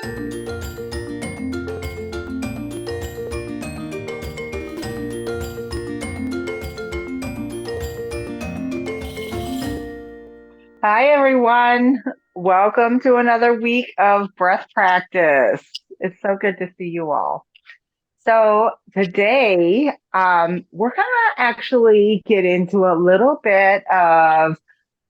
Hi, everyone. Welcome to another week of breath practice. It's so good to see you all. So today, we're going to actually get into a little bit of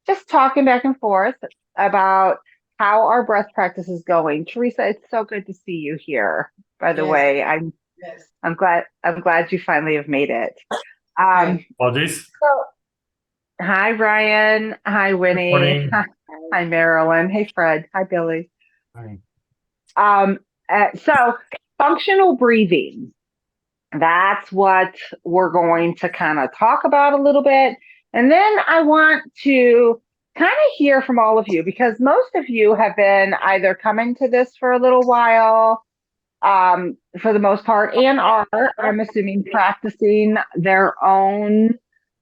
just talking back and forth about how our breath practice is going. Teresa, it's so good to see you here. By the Yes, way, I'm yes. I'm glad you finally have made it. Okay. Apologies. So hi, Ryan. Hi, Good Winnie. morning. Hi, Marilyn. Hey, Fred. Hi, Billy. Hi. Um, so functional breathing, that's what we're going to kind of talk about a little bit. And then I want to kind of hear from all of you because most of you have been either coming to this for a little while, for the most part, and are, I'm assuming, practicing their own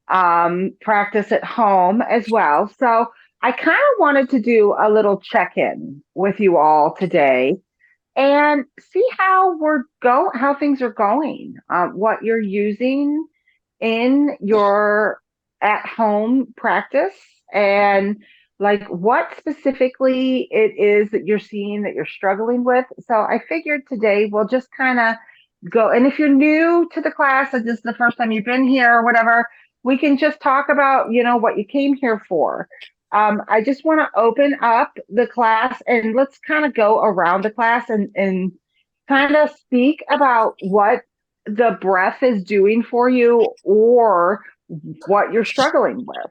practice at home as well. So I kind of wanted to do a little check in with you all today and see how things are going, what you're using in your at home practice, and like what specifically it is that you're seeing that you're struggling with. So I figured today we'll just kind of go, and if you're new to the class or this is the first time you've been here or whatever, we can just talk about what you came here for. I just want to open up the class and let's kind of go around the class and kind of speak about what the breath is doing for you or what you're struggling with.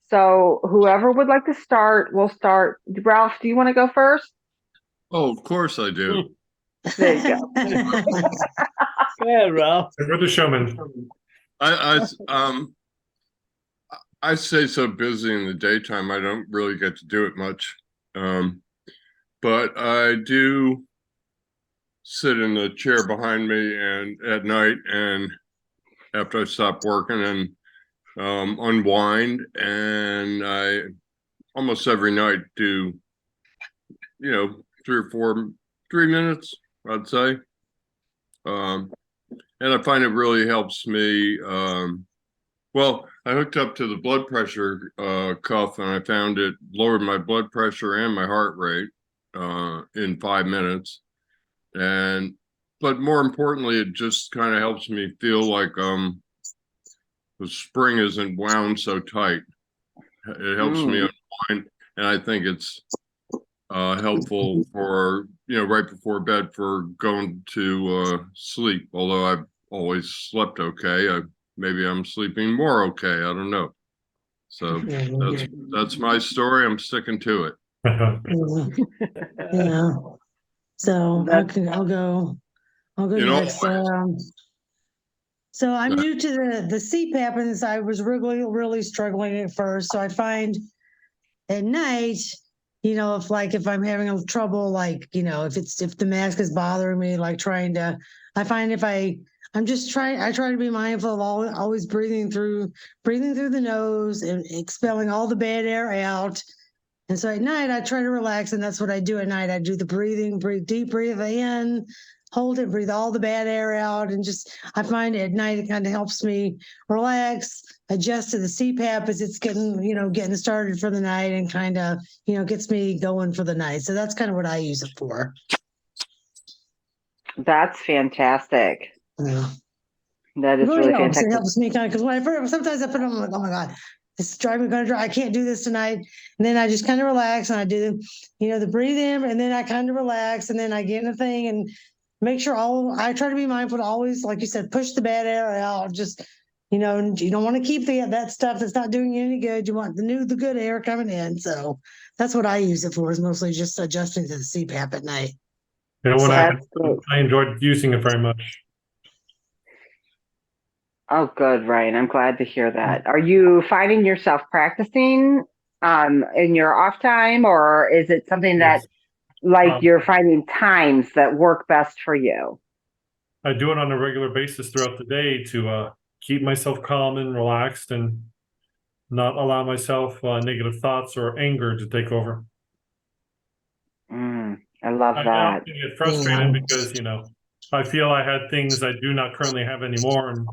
So whoever would like to start, we'll start. Ralph, do you want to go first? Oh, of course I do. There you go. Yeah, Ralph. We're the showman. I stay so busy in the daytime, I don't really get to do it much. But I do sit in the chair behind me and at night and after I stop working and unwind, and I almost every night do 3 minutes, I'd say. And I find it really helps me. Well, I hooked up to the blood pressure cuff, and I found it lowered my blood pressure and my heart rate in 5 minutes. But more importantly, it just kind of helps me feel like the spring isn't wound so tight. It helps me unwind, and I think it's helpful for right before bed for going to sleep. Although I've always slept okay, maybe I'm sleeping more okay. I don't know. So that's my story. I'm sticking to it. Yeah. So I'll go next. So I'm new to the CPAP, and I was really struggling at first. So I find at night, if I'm having trouble, if the mask is bothering me, I find I try to be mindful of always breathing through the nose and expelling all the bad air out. And so at night I try to relax, and that's what I do at night. I do the deep breathe in, hold it, breathe all the bad air out, and I find at night it kind of helps me relax, adjust to the CPAP as it's getting started for the night, and kind of gets me going for the night. So that's kind of what I use it for. That's fantastic. Yeah. That is really fantastic. It helps me kind of, because sometimes I put on, I'm like, oh my God, this is driving me, I can't do this tonight. And then I just kind of relax, and I do the breathe in, and then I kind of relax, and then I get in the thing and make sure I try to be mindful to always, like you said, push the bad air out. Just, you don't want to keep that stuff that's not doing you any good. You want the good air coming in. So that's what I use it for, is mostly just adjusting to the CPAP at night. I enjoyed using it very much. Oh, good, Ryan. I'm glad to hear that. Are you finding yourself practicing in your off time, or is it something that you're finding times that work best for you? I do it on a regular basis throughout the day to keep myself calm and relaxed and not allow myself negative thoughts or anger to take over. I love I that. often get frustrated because, I feel I had things I do not currently have anymore, and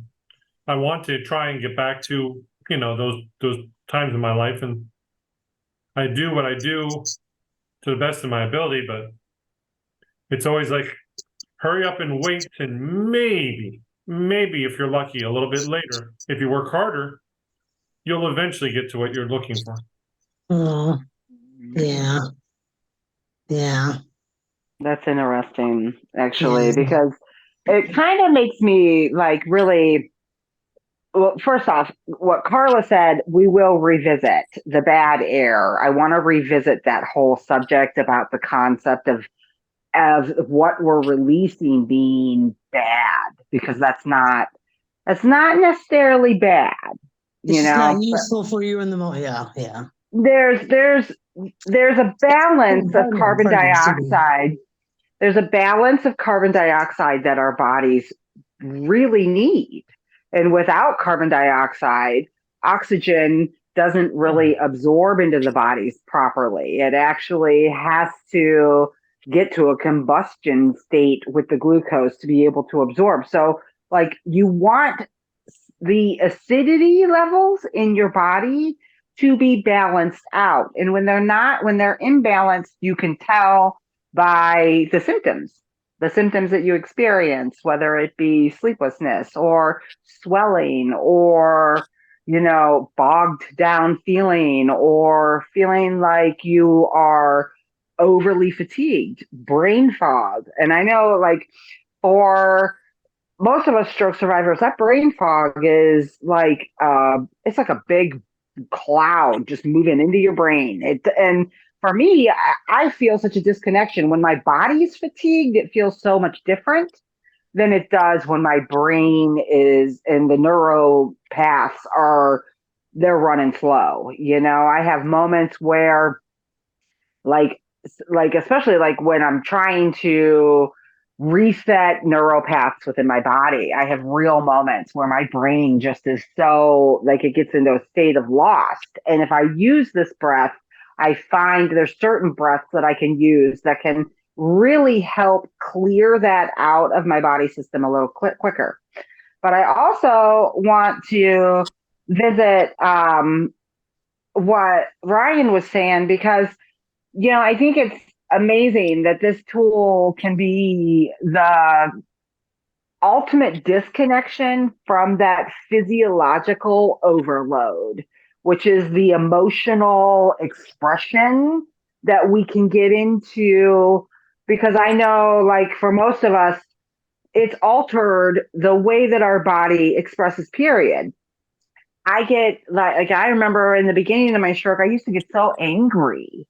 I want to try and get back to, those times in my life, and I do what I do to the best of my ability, but it's always like, hurry up and wait, and maybe if you're lucky, a little bit later, if you work harder, you'll eventually get to what you're looking for. Oh, yeah. Yeah. That's interesting, actually, Yeah. because it kind of makes me like really. Well, first off, what Carla said, we will revisit the bad air. I want to revisit that whole subject about the concept of what we're releasing being bad, because that's not necessarily bad, It's you just not know. But useful for you in the moment. Yeah. Yeah. there's a balance of carbon Pardon, excuse me. dioxide. There's a balance of carbon dioxide that our bodies really need. And without carbon dioxide, oxygen doesn't really absorb into the bodies properly. It actually has to get to a combustion state with the glucose to be able to absorb. So, like, you want the acidity levels in your body to be balanced out. And when they're not, when they're imbalanced, you can tell by the symptoms that you experience, whether it be sleeplessness or swelling or, bogged down feeling or feeling like you are overly fatigued, brain fog. And I know, like, for most of us stroke survivors, that brain fog is like it's like a big cloud just moving into your brain. And for me, I feel such a disconnection when my body's fatigued. It feels so much different than it does when my brain is and the neuro paths are they're running slow. I have moments where like especially like when I'm trying to reset neural paths within my body, I have real moments where my brain just is so like it gets into a state of lost. And if I use this breath, I find there's certain breaths that I can use that can really help clear that out of my body system a little quicker. But I also want to visit what Ryan was saying, because I think it's amazing that this tool can be the ultimate disconnection from that physiological overload, which is the emotional expression that we can get into. Because I know, like, for most of us, it's altered the way that our body expresses, period. I get I remember in the beginning of my stroke, I used to get so angry,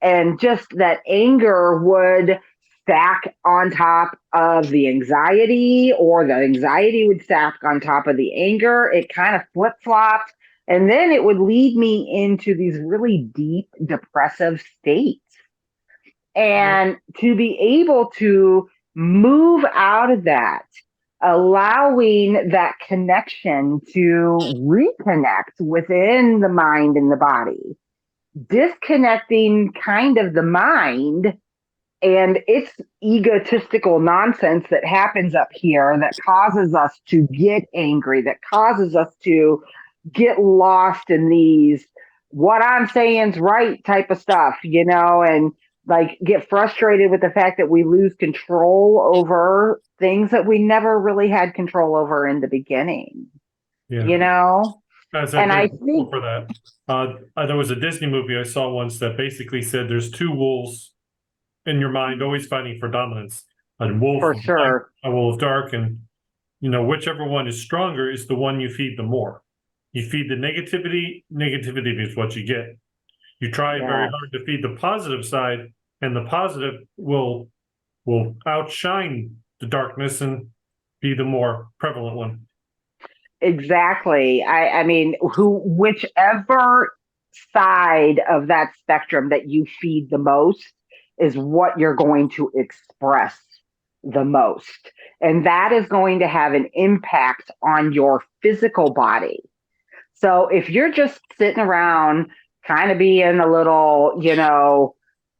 and just that anger would stack on top of the anxiety, or the anxiety would stack on top of the anger. It kind of flip flopped. And then it would lead me into these really deep depressive states. And to be able to move out of that, allowing that connection to reconnect within the mind and the body, disconnecting kind of the mind and its egotistical nonsense that happens up here that causes us to get angry, that causes us to get lost in these what I'm saying's right type of stuff, and like get frustrated with the fact that we lose control over things that we never really had control over in the beginning, Yeah. As a and I great think example for that, there was a Disney movie I saw once that basically said there's two wolves in your mind always fighting for dominance. A wolf for of light, sure. a wolf of dark, and whichever one is stronger is the one you feed the more. You feed the negativity is what you get. You try very Yeah. hard to feed the positive side, and the positive will outshine the darkness and be the more prevalent one. Exactly. I mean, whichever side of that spectrum that you feed the most is what you're going to express the most. And that is going to have an impact on your physical body. So if you're just sitting around kind of being a little,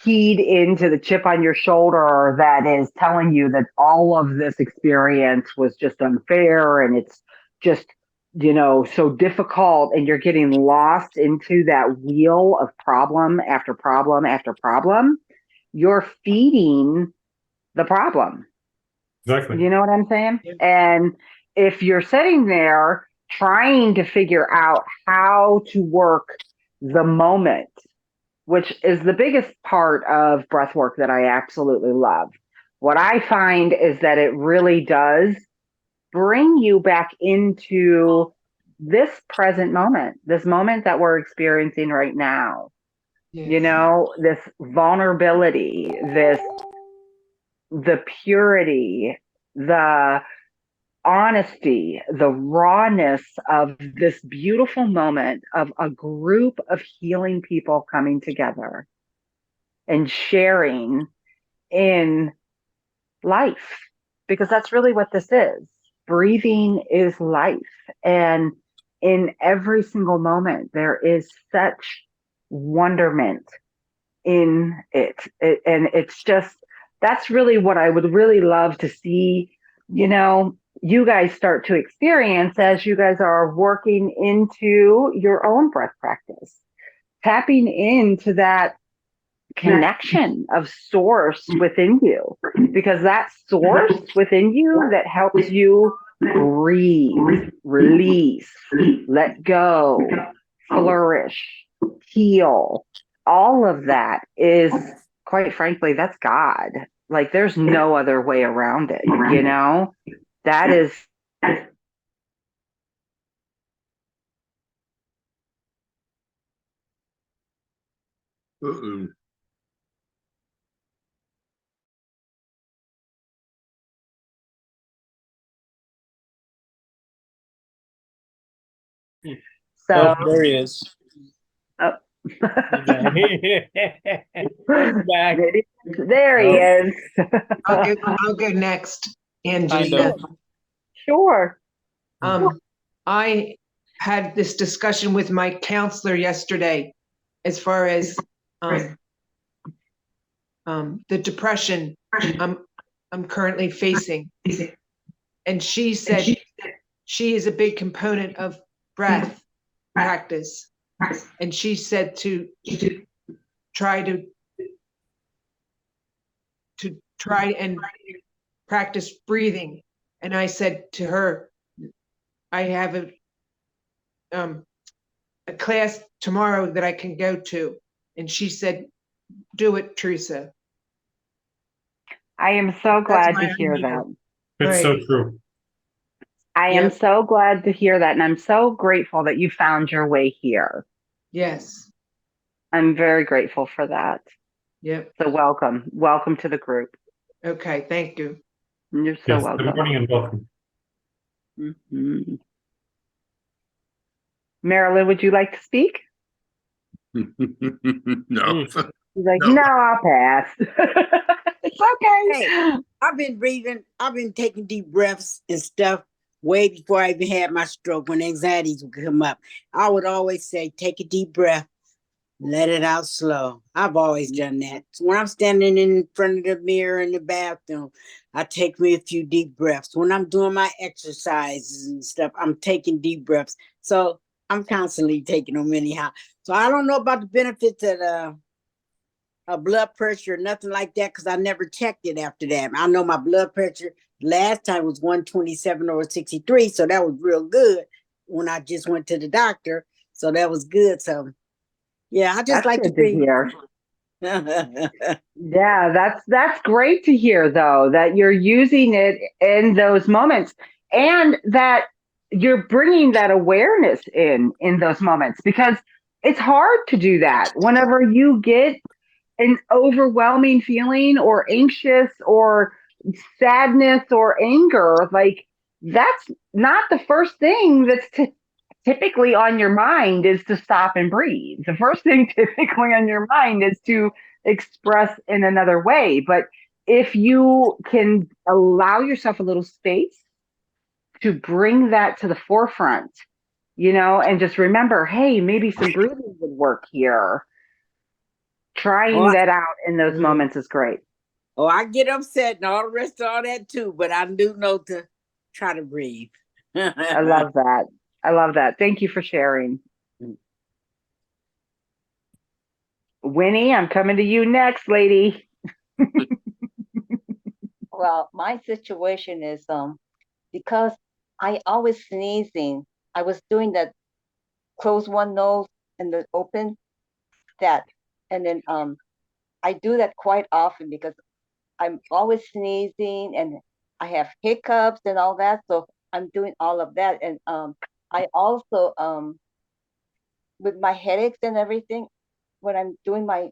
keyed into the chip on your shoulder that is telling you that all of this experience was just unfair and it's just, so difficult, and you're getting lost into that wheel of problem after problem after problem, you're feeding the problem. Exactly. You know what I'm saying? Yeah. And if you're sitting there trying to figure out how to work the moment, which is the biggest part of breath work that I absolutely love, what I find is that it really does bring you back into this present moment, this moment that we're experiencing right now. This vulnerability, the purity, the honesty, the rawness of this beautiful moment of a group of healing people coming together and sharing in life, because that's really what this is. Breathing is life. And in every single moment, there is such wonderment in it. And it's just, that's really what I would really love to see, you guys start to experience as you guys are working into your own breath practice, tapping into that connection of source within you, because that source within you that helps you breathe, release, let go, flourish, heal, all of that is, quite frankly, that's God. Like, there's no other way around it, that is. Uh-oh. So, there he is. oh. He's back. There he is. I'll go next, Angelia. Sure. I had this discussion with my counselor yesterday as far as the depression I'm currently facing. And she said she is a big component of breath practice. And she said to try and practice breathing. And I said to her, I have a class tomorrow that I can go to. And she said, do it, Teresa. I am so glad my to hear idea. that. It's so Right. true. I am Yep. so glad to hear that. And I'm so grateful that you found your way here. Yes. I'm very grateful for that. Yep. So welcome. Welcome to the group. Okay. Thank you. You're so Yes. welcome. Good morning and welcome. Mhm. Marilyn, would you like to speak? No. She's like, No. no, I'll pass. It's okay. Hey, I've been breathing, I've been taking deep breaths and stuff way before I even had my stroke when anxieties would come up. I would always say, take a deep breath, let it out slow. I've always done that. So when I'm standing in front of the mirror in the bathroom, I take me a few deep breaths. When I'm doing my exercises and stuff, I'm taking deep breaths. So I'm constantly taking them anyhow. So I don't know about the benefits of blood pressure, nothing like that, because I never checked it after that. I know my blood pressure last time was 127 over 63, so that was real good when I just went to the doctor. So that was good. So yeah, I just That's like to good to breathe. hear. Yeah, that's great to hear, though, that you're using it in those moments, and that you're bringing that awareness in those moments, because it's hard to do that whenever you get an overwhelming feeling or anxious or sadness or anger. Like, that's not the first thing that's typically on your mind is to stop and breathe. The first thing typically on your mind is to express in another way. But if you can allow yourself a little space to bring that to the forefront, and just remember, hey, maybe some breathing would work here. trying that out in those Mm. moments is great. Oh, I get upset and all the rest of all that too, but I do know to try to breathe. I love that. I love that. Thank you for sharing. Winnie, I'm coming to you next, lady. Well, my situation is because I always sneezing. I was doing that close one nose and then open that, and then I do that quite often because I'm always sneezing and I have hiccups and all that. So I'm doing all of that, and I also with my headaches and everything, when I'm doing my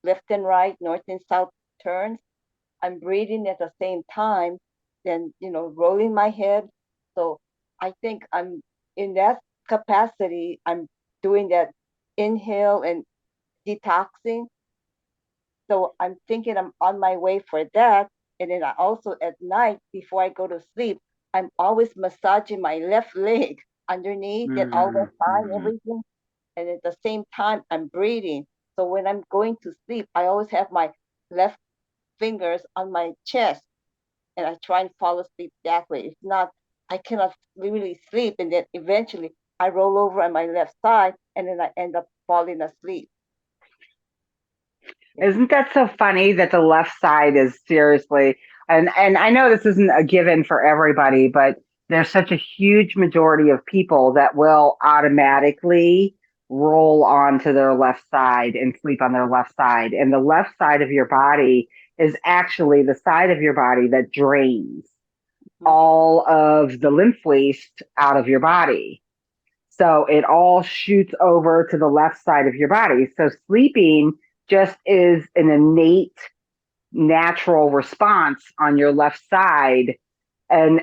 left and right, north and south turns, I'm breathing at the same time, then rolling my head. So I think I'm in that capacity. I'm doing that inhale and detoxing. So I'm thinking I'm on my way for that. And then I also at night before I go to sleep, I'm always massaging my left leg underneath and all the time, everything. And at the same time, I'm breathing. So when I'm going to sleep, I always have my left fingers on my chest and I try and fall asleep that way. If not, I cannot really sleep. And then eventually I roll over on my left side and then I end up falling asleep. Isn't that so funny that the left side is seriously, and I know this isn't a given for everybody, but there's such a huge majority of people that will automatically roll onto their left side and sleep on their left side. And the left side of your body is actually the side of your body that drains all of the lymph waste out of your body. So it all shoots over to the left side of your body. So sleeping just is an innate natural response on your left side. And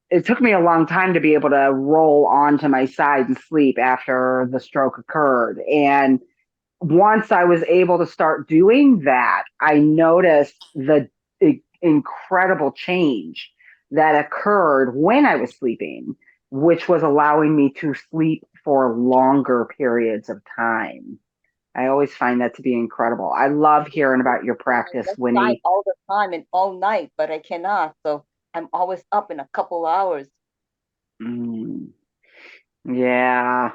it took me a long time to be able to roll onto my side and sleep after the stroke occurred. And once I was able to start doing that, I noticed the incredible change that occurred when I was sleeping, which was allowing me to sleep for longer periods of time. I always find that to be incredible. I love hearing about your practice, Left Winnie. side all the time and all night, but I cannot. So I'm always up in a couple hours. Yeah.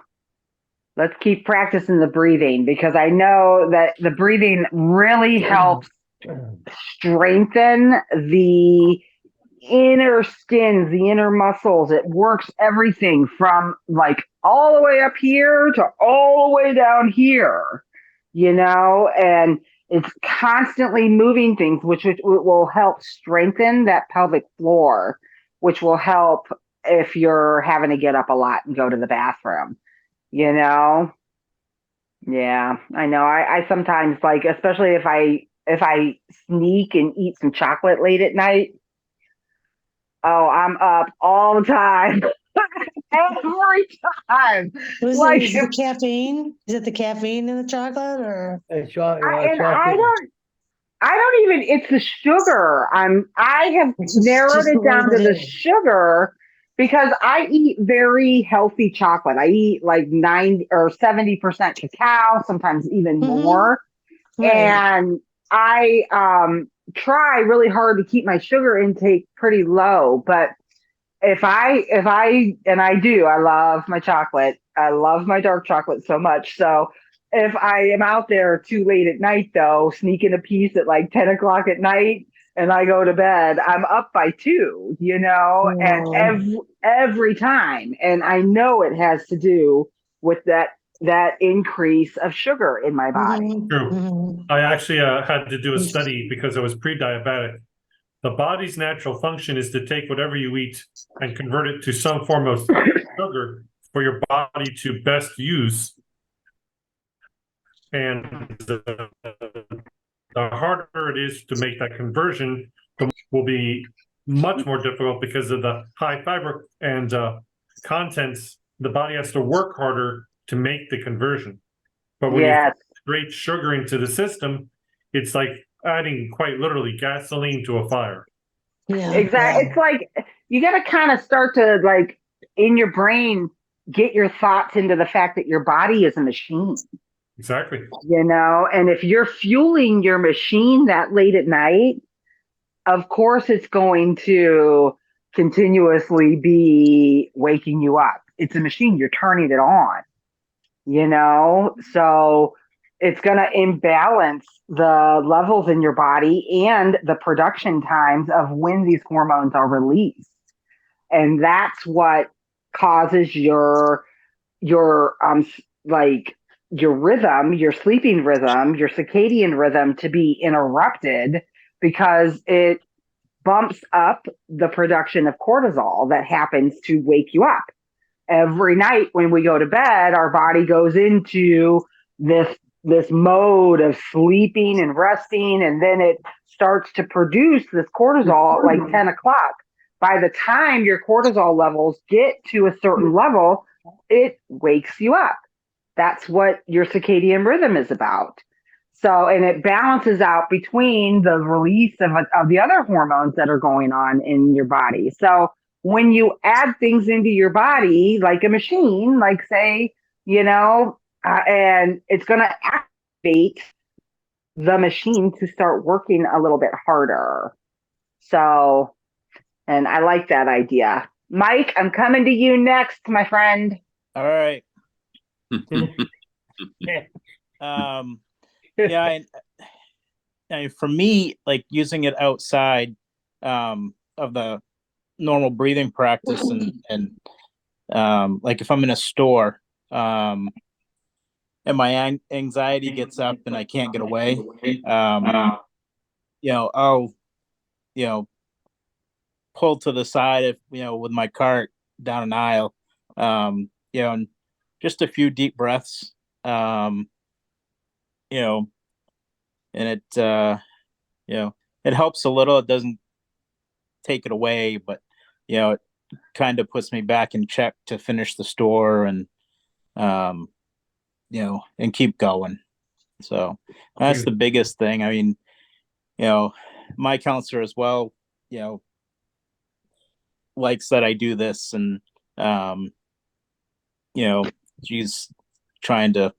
Let's keep practicing the breathing because I know that the breathing really helps strengthen the inner skins, the inner muscles. It works everything from like all the way up here to all the way down here, and it's constantly moving things, which will help strengthen that pelvic floor, which will help if you're having to get up a lot and go to the bathroom, Yeah, I know. I sometimes like, especially if I sneak and eat some chocolate late at night. Oh, I'm up all the time. Every time. Is Like, it the caffeine? Is it the caffeine in the chocolate or? I don't even, it's the sugar. I have narrowed it down to the sugar because I eat very healthy chocolate. I eat like 90 or 70% cacao, sometimes even more. Right. And I try really hard to keep my sugar intake pretty low, but if I and I do, I love my chocolate. I love my dark chocolate so much. So if I am out there too late at night though, sneaking a piece at like 10 o'clock at night and I go to bed, I'm up by 2, and every time. And I know it has to do with that increase of sugar in my body. True. I actually had to do a study because I was pre-diabetic. The body's natural function is to take whatever you eat and convert it to some form of sugar for your body to best use. And the harder it is to make that conversion, the will be much more difficult because of the high fiber and contents. The body has to work harder to make the conversion. But when you put straight sugar into the system, it's like adding quite literally gasoline to a fire. Yeah, exactly. It's like you got to kind of start to like in your brain get your thoughts into the fact that your body is a machine. Exactly. And if you're fueling your machine that late at night, of course it's going to continuously be waking you up. It's a machine, you're turning it on, so it's going to imbalance the levels in your body and the production times of when these hormones are released. And that's what causes your like your rhythm, your sleeping rhythm, your circadian rhythm to be interrupted because it bumps up the production of cortisol that happens to wake you up. Every night when we go to bed, our body goes into this mode of sleeping and resting, and then it starts to produce this cortisol at like 10 o'clock. By the time your cortisol levels get to a certain level, it wakes you up. That's what your circadian rhythm is about. So, and it balances out between the release of the other hormones that are going on in your body. So, when you add things into your body, like a machine, like say, and it's going to activate the machine to start working a little bit harder. So, and I like that idea. Mike, I'm coming to you next, my friend. All right. Yeah, and for me, like using it outside of the normal breathing practice, and like if I'm in a store, and my anxiety gets up and I can't get away, I'll pull to the side if with my cart down an aisle, and just a few deep breaths, and it it helps a little. It doesn't take it away, but it kind of puts me back in check to finish the store and and keep going. So that's the biggest thing. I mean, my counselor as well, likes that I do this, and she's trying to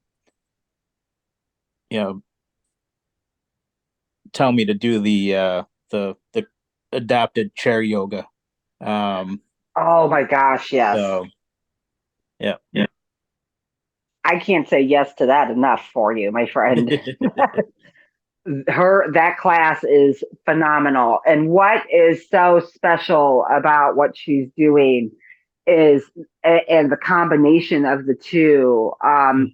tell me to do the adapted chair yoga. Oh my gosh, yes. So yeah. I can't say yes to that enough for you, my friend. That class is phenomenal. And what is so special about what she's doing is, and the combination of the two,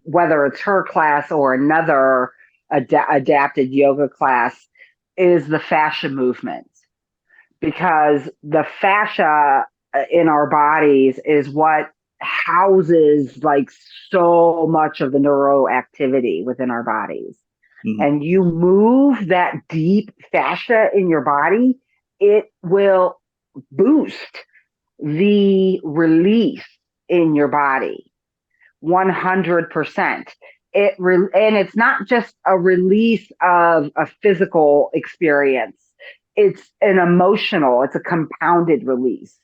whether it's her class or another adapted yoga class, is the fascia movement. Because the fascia in our bodies is what houses like so much of the neuroactivity within our bodies. Mm-hmm. And you move that deep fascia in your body, it will boost the release in your body 100%. And it's not just a release of a physical experience. It's an emotional, it's a compounded release.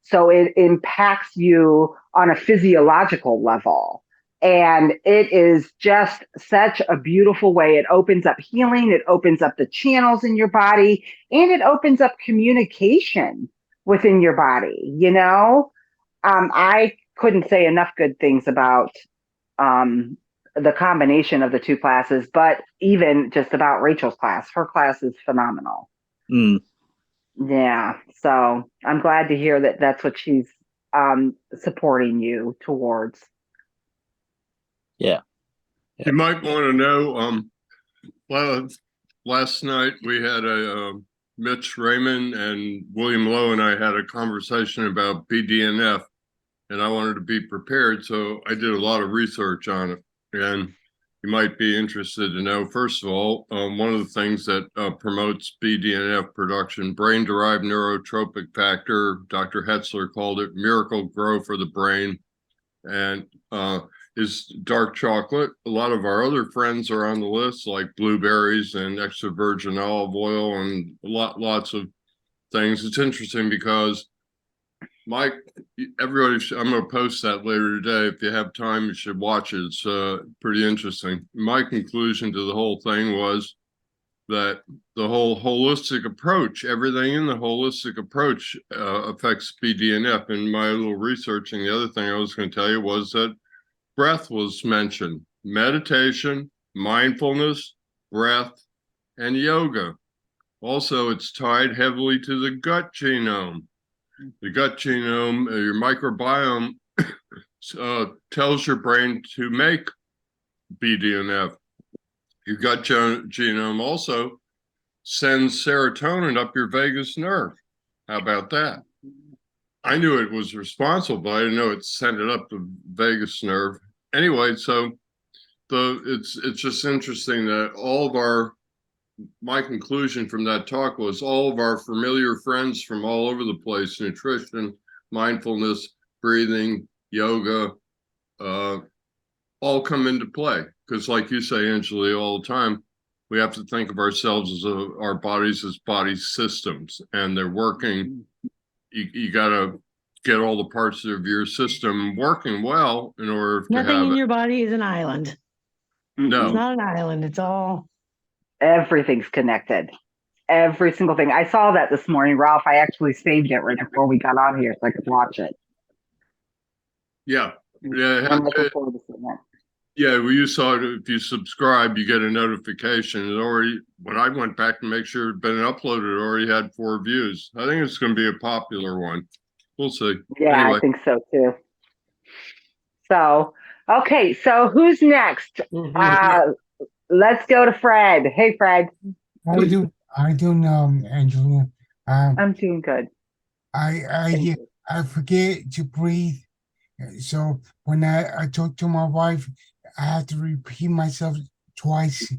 So it impacts you on a physiological level. And it is just such a beautiful way. It opens up healing, it opens up the channels in your body, and it opens up communication within your body. I couldn't say enough good things about the combination of the two classes, but even just about Rachel's class. Her class is phenomenal. Mm. Yeah. So I'm glad to hear that that's what she's supporting you towards. Yeah. You might want to know, well, last night we had Mitch Raymond and William Lowe and I had a conversation about BDNF, and I wanted to be prepared. So I did a lot of research on it, and you might be interested to know, first of all, one of the things that promotes BDNF production, brain-derived neurotropic factor, Dr. Hetzler called it miracle grow for the brain, and is dark chocolate. A lot of our other friends are on the list, like blueberries and extra virgin olive oil and lots of things. It's interesting because Mike, everybody, I'm going to post that later today. If you have time, you should watch it. It's pretty interesting. My conclusion to the whole thing was that the whole holistic approach, everything in the holistic approach affects BDNF. In my little researching, the other thing I was going to tell you was that breath was mentioned. Meditation, mindfulness, breath, and yoga. Also, it's tied heavily to the gut genome. The gut genome, your microbiome, tells your brain to make BDNF. Your gut genome also sends serotonin up your vagus nerve. How about that? I knew it was responsible, but I didn't know it sent it up the vagus nerve. Anyway, so it's just interesting that my conclusion from that talk was all of our familiar friends from all over the place, nutrition, mindfulness, breathing, yoga, all come into play. Because like you say, Angelia, all the time, we have to think of ourselves as our bodies as body systems, and they're working. You got to get all the parts of your system working well in order to Nothing have in it. your body is an island. It's No, not an island. It's all. Everything's connected. Every single thing. I saw that this morning, Ralph. I actually saved it right before we got on here so I could watch it. yeah. I'm looking forward to seeing it. Yeah, well, you saw it. If you subscribe, you get a notification. It already, when I went back to make sure it had been uploaded, it already had 4 views. I think it's going to be a popular one. We'll see. Yeah, Anyway. I think so too. So, okay, so who's next? Let's go to Fred. Hey, Fred. How you doing, Angelia? I'm doing good. I forget to breathe. So when I talk to my wife, I have to repeat myself twice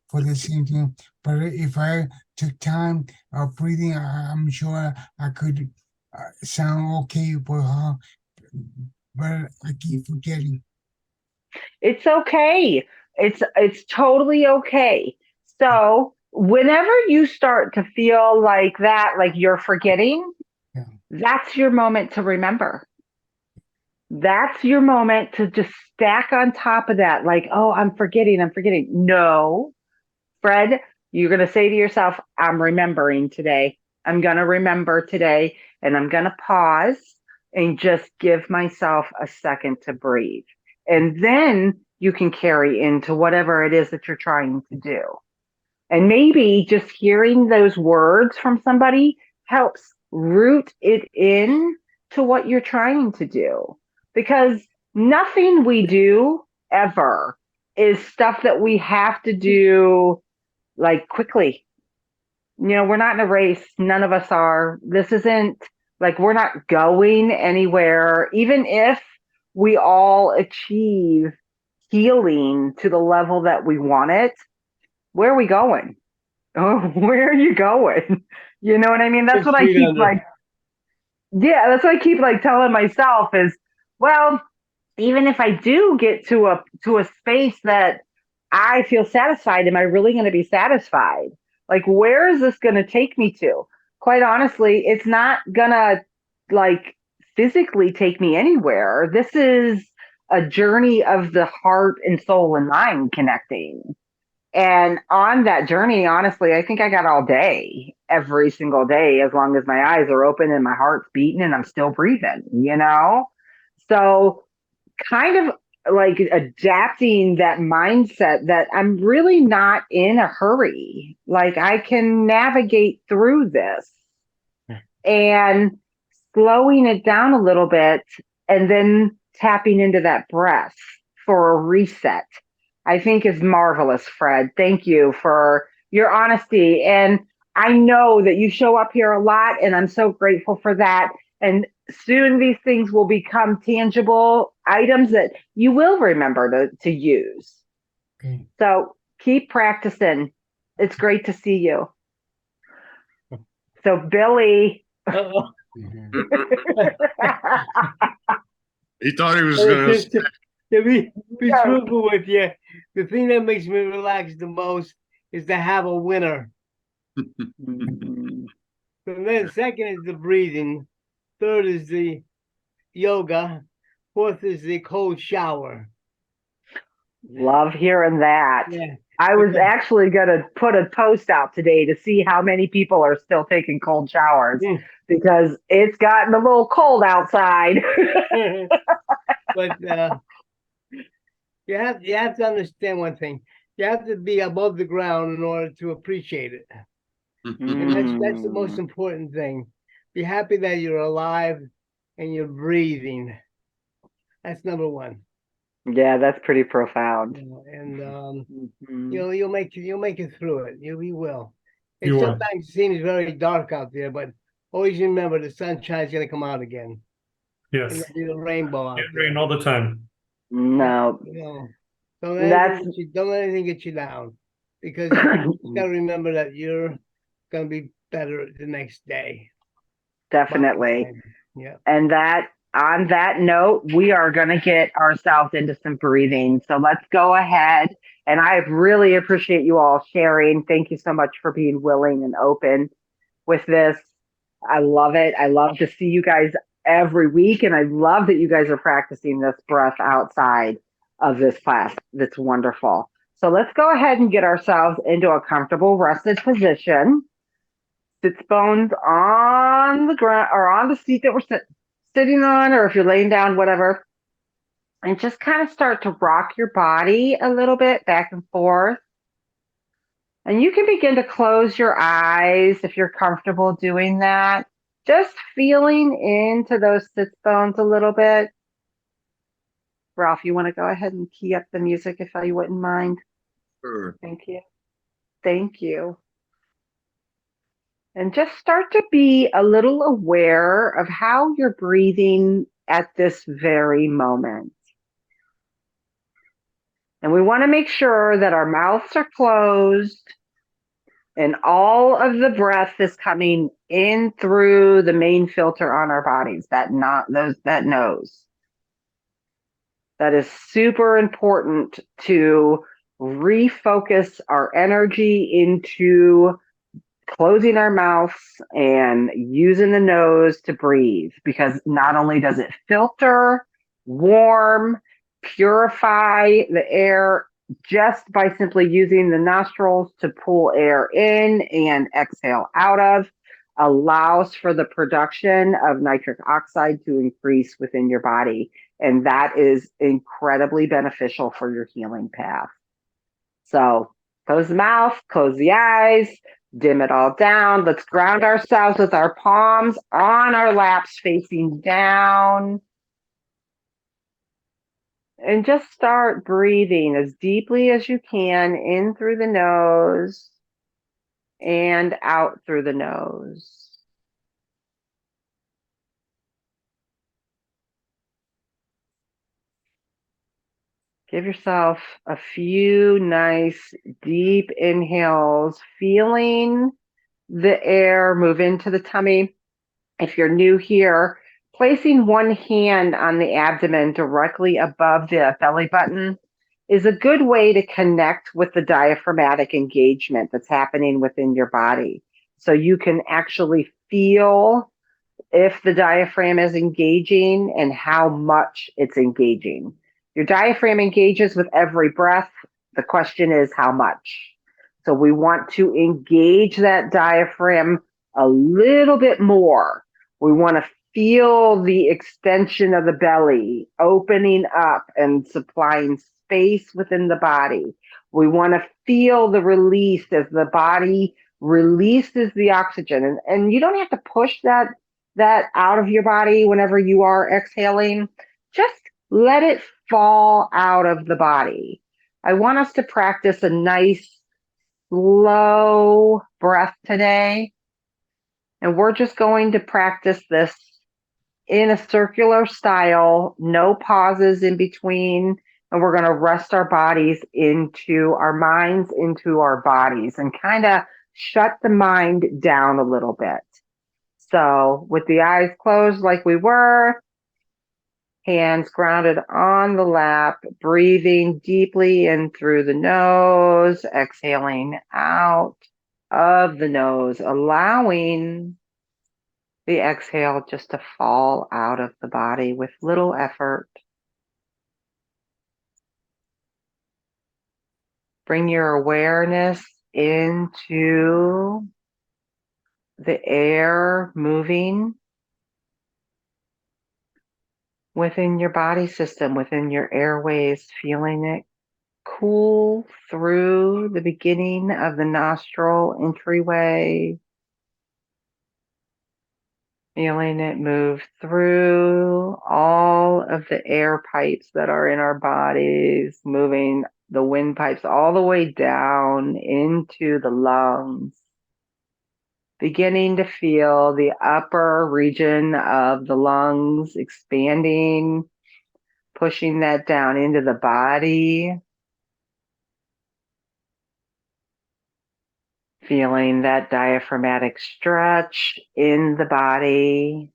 for the same thing. But if I took time of breathing, I'm sure I could sound okay with her. But I keep forgetting. It's okay. It's totally okay. So, whenever you start to feel like that, like you're forgetting, Yeah. that's your moment to remember. That's your moment to just stack on top of that, like, oh, I'm forgetting. No, Fred, you're going to say to yourself, I'm remembering today. I'm going to remember today, and I'm going to pause and just give myself a second to breathe. And then you can carry into whatever it is that you're trying to do. And maybe just hearing those words from somebody helps root it in to what you're trying to do. Because nothing we do ever is stuff that we have to do like quickly. You know, we're not in a race. None of us are. This isn't like we're not going anywhere. Even if we all achieve healing to the level that we want it, where are we going? Oh, where are you going? You know what I mean? That's what I keep like, yeah, that's what I keep like telling myself is, well, even if I do get to a space that I feel satisfied, am I really going to be satisfied? Like, where is this going to take me to? Quite honestly, it's not going to like physically take me anywhere. This is a journey of the heart and soul and mind connecting. And on that journey, honestly, I think I got all day, every single day, as long as my eyes are open and my heart's beating and I'm still breathing, you know? So, kind of like adapting that mindset that I'm really not in a hurry. Like, I can navigate through this and slowing it down a little bit and then tapping into that breath for a reset, I think is marvelous, Fred. Thank you for your honesty. And I know that you show up here a lot, and I'm so grateful for that. And soon these things will become tangible items that you will remember to use. Okay. So keep practicing. It's great to see you. So, Billy. He thought he was going to. To be truthful with you, the thing that makes me relax the most is to have a winner. And then second is the breathing. Third is the yoga. Fourth is the cold shower. Love hearing that. Yeah. I was Okay. actually going to put a post out today to see how many people are still taking cold showers Mm. because it's gotten a little cold outside. But you have to understand one thing. You have to be above the ground in order to appreciate it. And that's the most important thing. Be happy that you're alive and you're breathing. That's number one. Yeah, that's pretty profound. And Mhm. you'll make it through it. You will. It You will. sometimes seems very dark out there, but always remember the sunshine's gonna come out again. And Yes. there'll be a rainbow out It there. rain all the time. No, Don't that's don't let anything get you down, because you gotta remember that you're gonna be better the next day. definitely. Yeah. And that on that note, we are going to get ourselves into some breathing. So let's go ahead. And I really appreciate you all sharing. Thank you so much for being willing and open with this. I love it. I love to see you guys every week. And I love that you guys are practicing this breath outside of this class. That's wonderful. So let's go ahead and get ourselves into a comfortable rested position. Sits bones on the ground or on the seat that we're sitting on, or if you're laying down, whatever. And just kind of start to rock your body a little bit back and forth. And you can begin to close your eyes if you're comfortable doing that. Just feeling into those sits bones a little bit. Ralph, you want to go ahead and key up the music if you wouldn't mind? Sure. Thank you. Thank you. And just start to be a little aware of how you're breathing at this very moment. And we want to make sure that our mouths are closed and all of the breath is coming in through the main filter on our bodies, that nose. That is super important to refocus our energy into closing our mouths and using the nose to breathe, because not only does it filter, warm, purify the air just by simply using the nostrils to pull air in and exhale out of, allows for the production of nitric oxide to increase within your body. And that is incredibly beneficial for your healing path. So close the mouth, close the eyes, dim it all down. Let's ground ourselves with our palms on our laps facing down. And just start breathing as deeply as you can in through the nose and out through the nose. Give yourself a few nice deep inhales, feeling the air move into the tummy. If you're new here, placing one hand on the abdomen directly above the belly button is a good way to connect with the diaphragmatic engagement that's happening within your body. So you can actually feel if the diaphragm is engaging and how much it's engaging. Your diaphragm engages with every breath. The question is how much. So we want to engage that diaphragm a little bit more. We want to feel the extension of the belly opening up and supplying space within the body. We want to feel the release as the body releases the oxygen. And you don't have to push that out of your body whenever you are exhaling. Just let it fall out of the body. I want us to practice a nice, slow breath today. And we're just going to practice this in a circular style, no pauses in between. And we're going to rest our bodies into our minds, into our bodies, and kind of shut the mind down a little bit. So with the eyes closed like we were, hands grounded on the lap, breathing deeply in through the nose, exhaling out of the nose, allowing the exhale just to fall out of the body with little effort. Bring your awareness into the air moving within your body system, within your airways, feeling it cool through the beginning of the nostril entryway, feeling it move through all of the air pipes that are in our bodies, moving the windpipes all the way down into the lungs, beginning to feel the upper region of the lungs expanding, pushing that down into the body, feeling that diaphragmatic stretch in the body,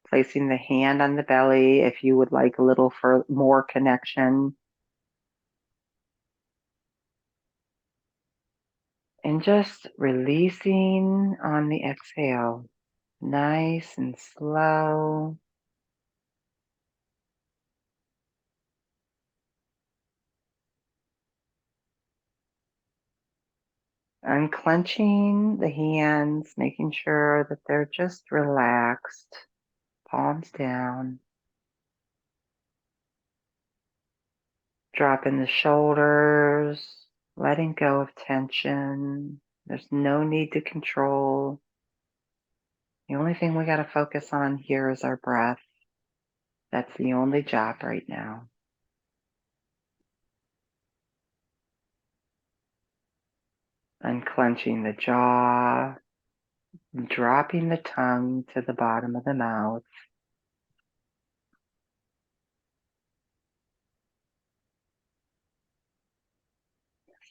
placing the hand on the belly if you would like a little more connection. And just releasing on the exhale, nice and slow. Unclenching the hands, making sure that they're just relaxed, palms down. Dropping the shoulders, letting go of tension. There's no need to control. The only thing we got to focus on here is our breath. That's the only job right now. Unclenching the jaw, dropping the tongue to the bottom of the mouth.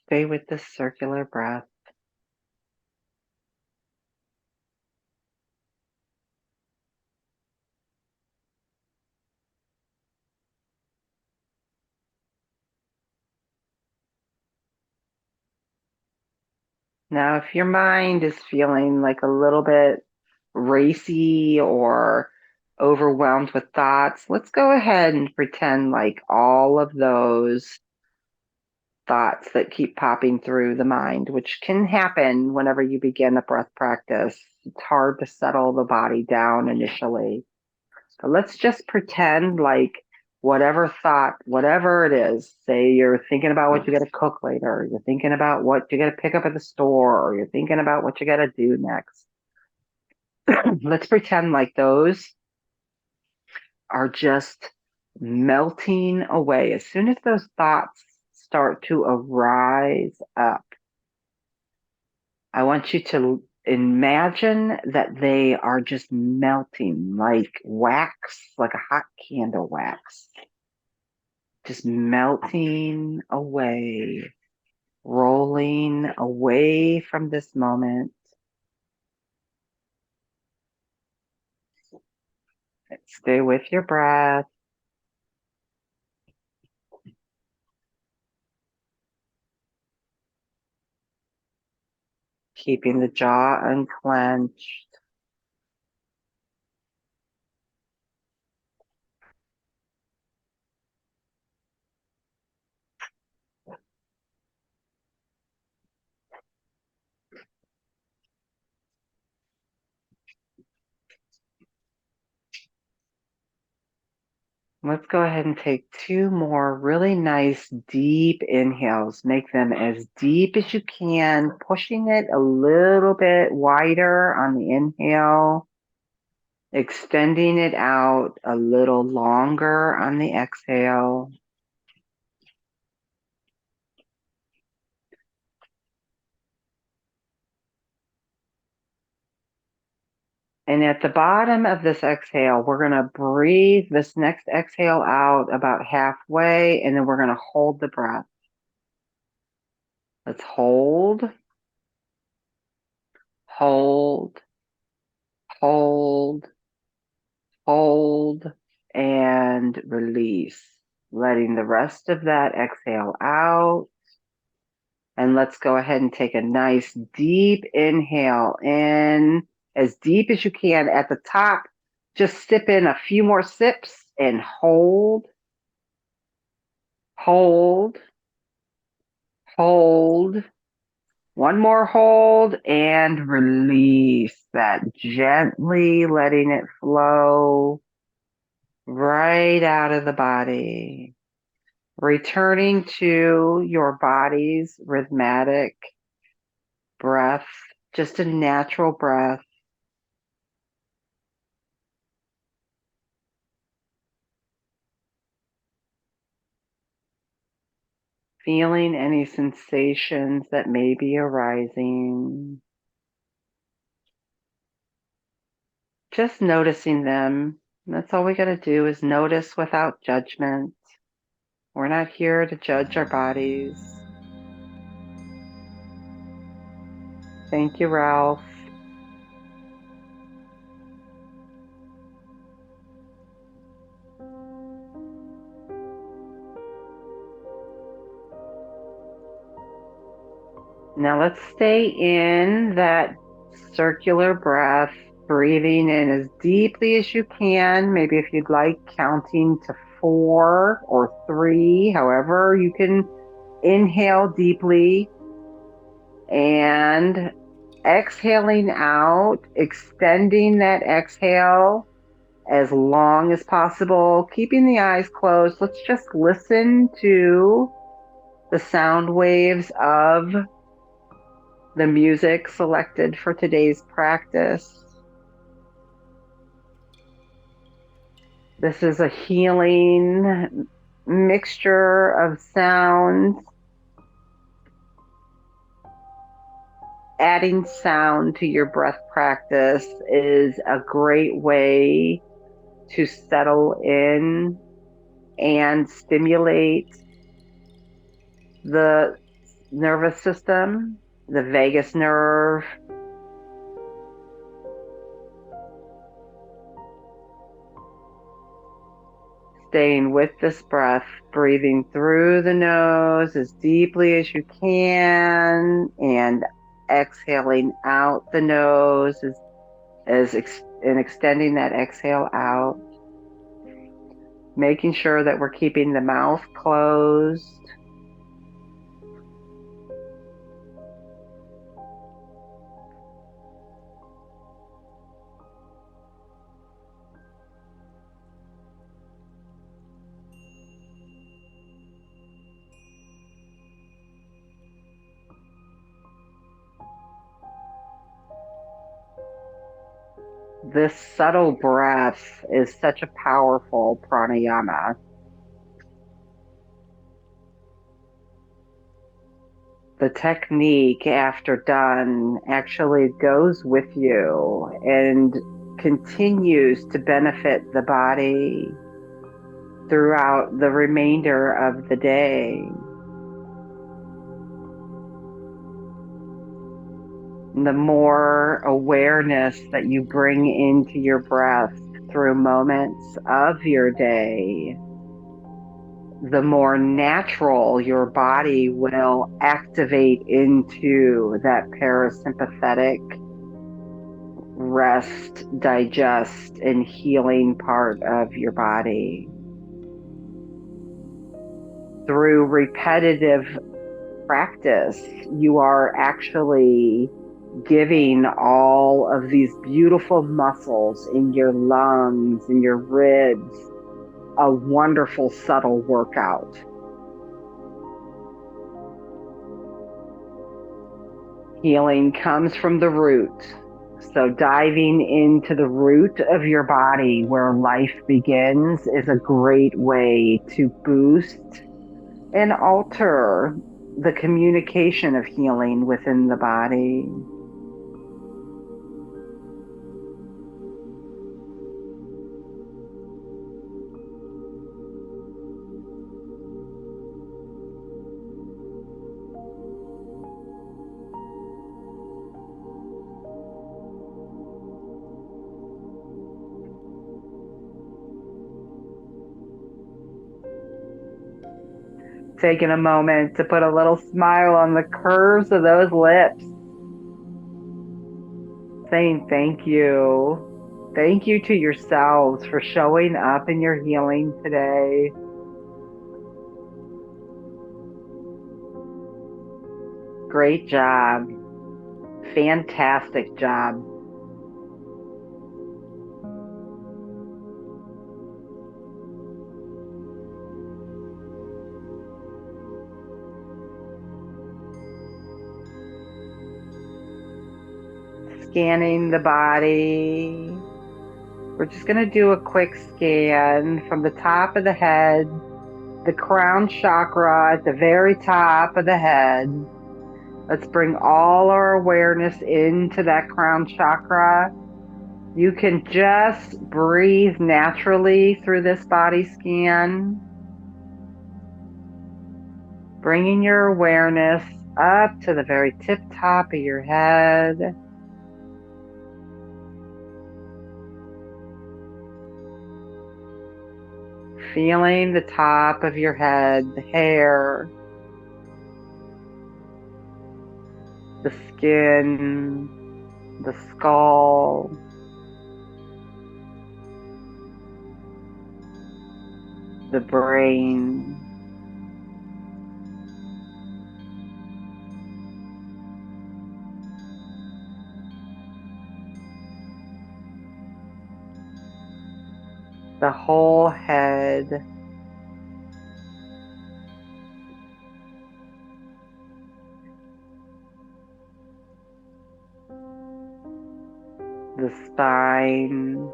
Stay with this circular breath. Now, if your mind is feeling like a little bit racy or overwhelmed with thoughts, let's go ahead and pretend like all of those thoughts that keep popping through the mind, which can happen whenever you begin a breath practice. It's hard to settle the body down initially. But let's just pretend like whatever thought, whatever it is, say you're thinking about what you got to cook later, you're thinking about what you got to pick up at the store, or you're thinking about what you got to do next. Let's pretend like those are just melting away. As soon as those thoughts start to arise up, I want you to imagine that they are just melting like wax, like a hot candle wax. Just melting away, rolling away from this moment. Stay with your breath. Keeping the jaw unclenched. Let's go ahead and take 2 more really nice deep inhales. Make them as deep as you can, pushing it a little bit wider on the inhale, extending it out a little longer on the exhale. And at the bottom of this exhale, we're going to breathe this next exhale out about halfway, and then we're going to hold the breath. Let's hold, hold, hold, hold, and release. Letting the rest of that exhale out. And let's go ahead and take a nice deep inhale in as deep as you can. At the top, just sip in a few more sips and hold, hold, hold. One more hold and release that, gently letting it flow right out of the body. Returning to your body's rhythmic breath, just a natural breath. Feeling any sensations that may be arising. Just noticing them. That's all we got to do is notice without judgment. We're not here to judge our bodies. Thank you, Ralph. Now let's stay in that circular breath, breathing in as deeply as you can. Maybe if you'd like, counting to 4 or 3, however you can inhale deeply and exhaling out, extending that exhale as long as possible, keeping the eyes closed. Let's just listen to the sound waves of the music selected for today's practice. This is a healing mixture of sounds. Adding sound to your breath practice is a great way to settle in and stimulate the nervous system, the vagus nerve. Staying with this breath, breathing through the nose as deeply as you can and exhaling out the nose and extending that exhale out. Making sure that we're keeping the mouth closed. This subtle breath is such a powerful pranayama. The technique, after done, actually goes with you and continues to benefit the body throughout the remainder of the day. The more awareness that you bring into your breath through moments of your day, the more natural your body will activate into that parasympathetic rest, digest, and healing part of your body. Through repetitive practice, you are actually giving all of these beautiful muscles in your lungs, in your ribs, a wonderful subtle workout. Healing comes from the root. So diving into the root of your body where life begins is a great way to boost and alter the communication of healing within the body. Taking a moment to put a little smile on the curves of those lips. saying thank you. Thank you to yourselves for showing up in your healing today. Great job. Fantastic job. Scanning the body. We're just going to do a quick scan from the top of the head, the crown chakra at the very top of the head. Let's bring all our awareness into that crown chakra. You can just breathe naturally through this body scan, bringing your awareness up to the very tip top of your head. Feeling the top of your head, the hair, the skin, the skull, the brain. The whole head. The spine,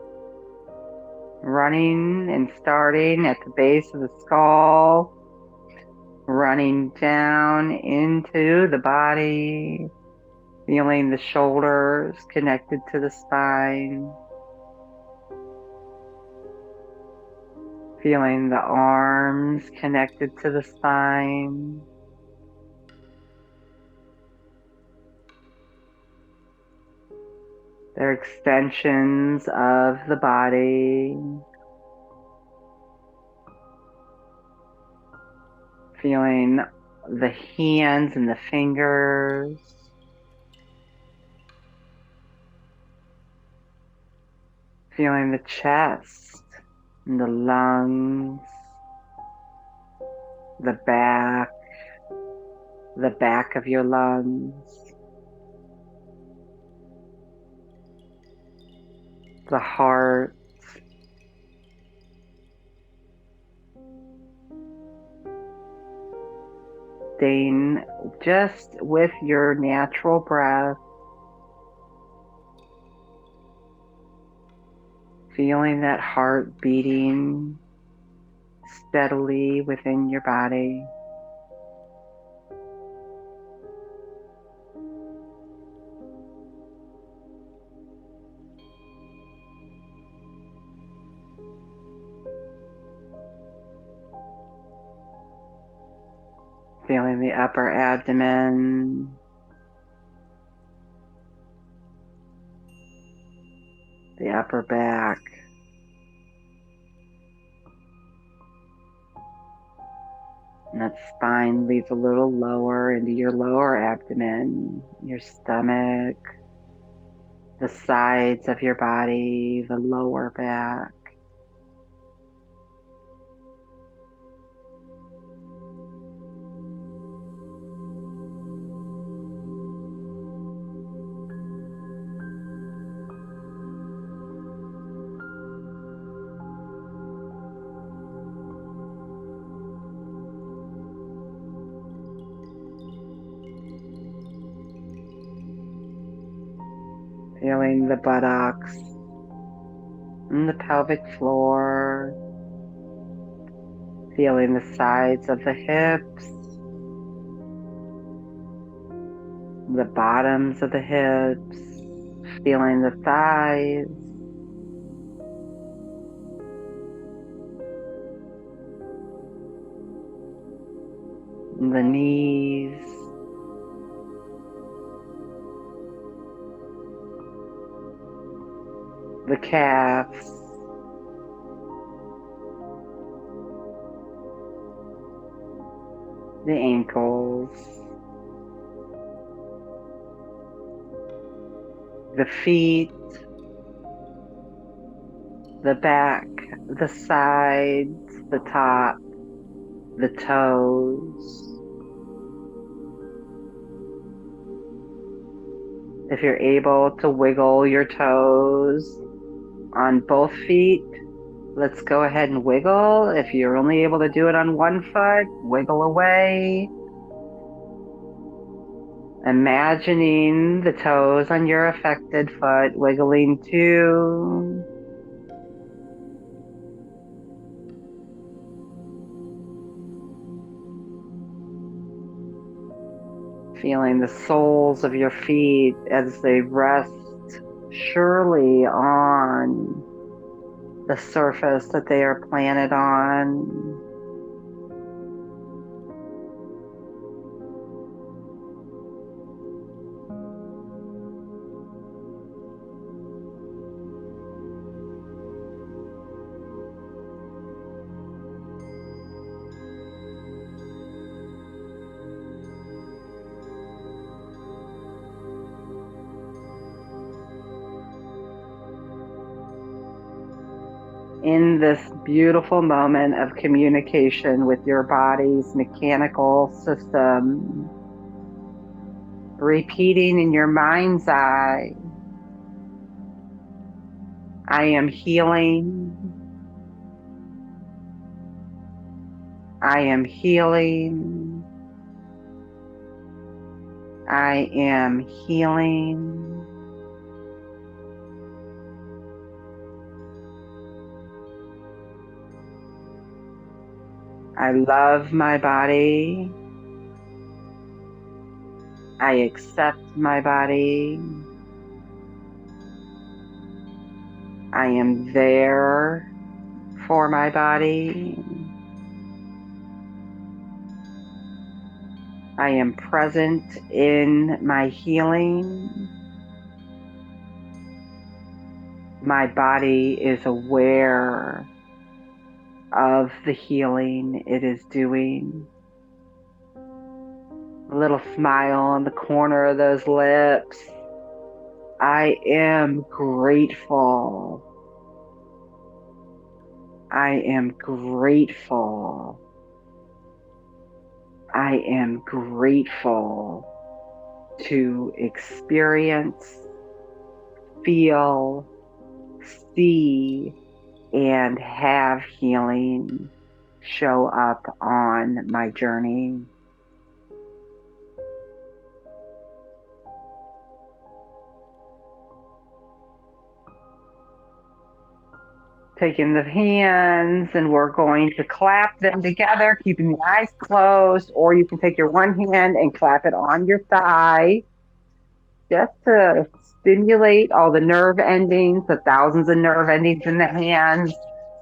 running and starting at the base of the skull, running down into the body, feeling the shoulders connected to the spine, feeling the arms connected to the spine. They're extensions of the body. Feeling the hands and the fingers. Feeling the chest and the lungs, the back of your lungs, the heart, staying just with your natural breath, feeling that heart beating steadily within your body. Feeling the upper abdomen, the upper back, and that spine leads a little lower into your lower abdomen, your stomach, the sides of your body, the lower back. Feeling the buttocks and the pelvic floor. Feeling the sides of the hips, the bottoms of the hips. Feeling the thighs. The knees. The calves, the ankles, the feet, the back, the sides, the top, the toes. If you're able to wiggle your toes on both feet, let's go ahead and wiggle. If you're only able to do it on one foot, wiggle away. Imagining the toes on your affected foot wiggling too. Feeling the soles of your feet as they rest surely on the surface that they are planted on. In this beautiful moment of communication with your body's mechanical system, repeating in your mind's eye, I am healing. I am healing. I am healing. I love my body. I accept my body. I am there for my body. I am present in my healing. My body is aware of the healing it is doing. A little smile on the corner of those lips. I am grateful. I am grateful. I am grateful to experience, feel, see, and have healing show up on my journey. Taking the hands, and we're going to clap them together, keeping the eyes closed, or you can take your one hand and clap it on your thigh, just to stimulate all the nerve endings, the thousands of nerve endings in the hands,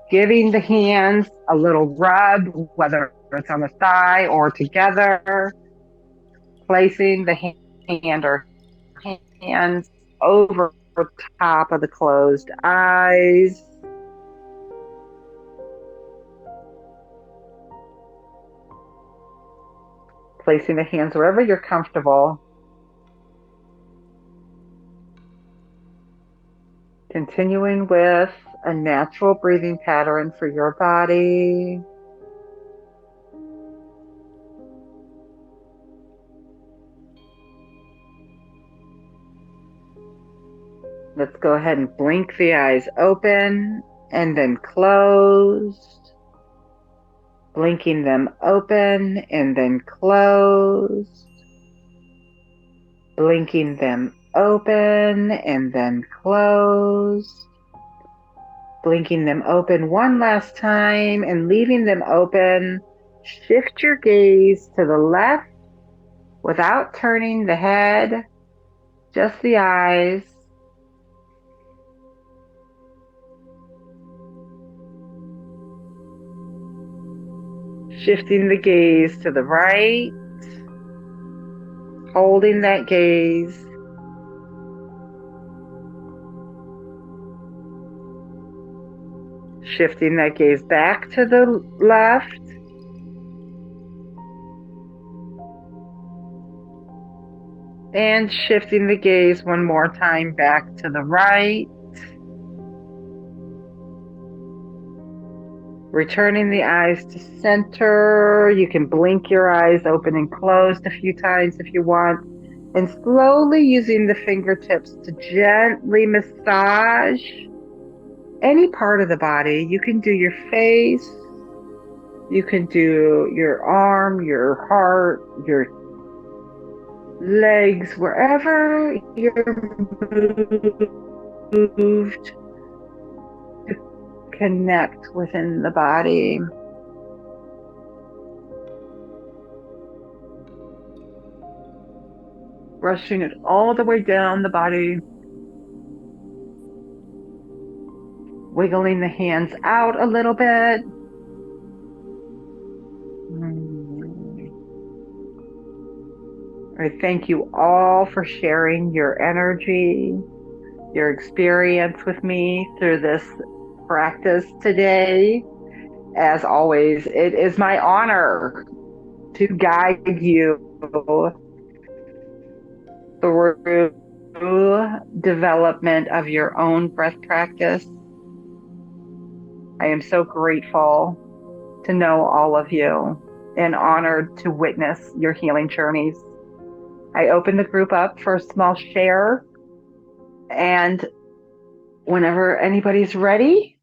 giving the hands a little rub, whether it's on the thigh or together, placing the hand or hands over top of the closed eyes. Placing the hands wherever you're comfortable. Continuing with a natural breathing pattern for your body. Let's go ahead and blink the eyes open and then closed. Blinking them open and then closed. Blinking them open and then closed. Blinking them open one last time and leaving them open. Shift your gaze to the left without turning the head, just the eyes. Shifting the gaze to the right, holding that gaze. Shifting that gaze back to the left. And shifting the gaze one more time back to the right. Returning the eyes to center. You can blink your eyes open and closed a few times if you want. And slowly using the fingertips to gently massage any part of the body. You can do your face. You can do your arm, your heart, your legs, wherever you're moved to connect within the body. Brushing it all the way down the body. Wiggling the hands out a little bit. I thank you all for sharing your energy, your experience with me through this practice today. As always, it is my honor to guide you through development of your own breath practice. I am so grateful to know all of you and honored to witness your healing journeys. I open the group up for a small share, and whenever anybody's ready,